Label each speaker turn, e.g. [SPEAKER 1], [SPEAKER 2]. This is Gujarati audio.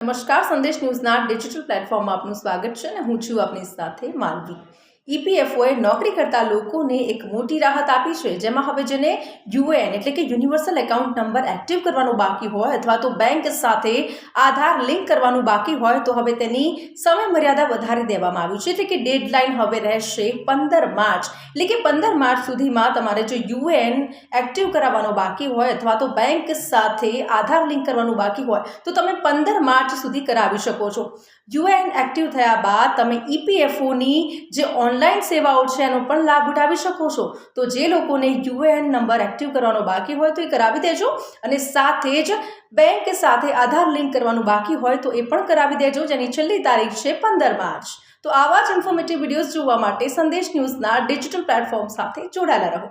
[SPEAKER 1] નમસ્કાર, સંદેશ ન્યૂઝના ડિજિટલ પ્લેટફોર્મમાં આપનું સ્વાગત છે અને હું છું આપની સાથે માનવી। ઈપીએફઓએ નોકરી કરતા લોકોને એક મોટી રાહત આપી છે, જેમાં હવે જેને યુએએન એટલે કે યુનિવર્સલ એકાઉન્ટ નંબર એક્ટિવ કરવાનો બાકી હોય અથવા તો બેંક સાથે આધાર લિંક કરવાનું બાકી હોય તો હવે તેની સમય મર્યાદા વધારી દેવામાં આવી છે, એટલે કે ડેડલાઇન હવે રહેશે 15 માર્ચ। એટલે કે 15 માર્ચ સુધીમાં તમારે જો યુએએન એક્ટિવ કરાવવાનો બાકી હોય અથવા તો બેંક સાથે આધાર લિંક કરવાનું બાકી હોય તો તમે 15 માર્ચ સુધી કરાવી શકો છો। યુએએન એક્ટિવ થયા બાદ તમે ઈપીએફઓની જે ઓનલાઈન સેવાઓ છે એનો પણ લાભ ઉઠાવી શકો છો। તો જે લોકોને યુએએન નંબર એક્ટિવ કરવાનો બાકી હોય તો એ કરાવી દેજો, અને સાથે જ બેંક સાથે આધાર લિંક કરવાનું બાકી હોય તો એ પણ કરાવી દેજો, જેની છેલ્લી તારીખ છે 15 માર્ચ। તો આવા જ ઇન્ફોર્મેટિવ વિડીયોઝ જોવા માટે સંદેશ ન્યૂઝના ડિજિટલ પ્લેટફોર્મ સાથે જોડાયેલા રહો।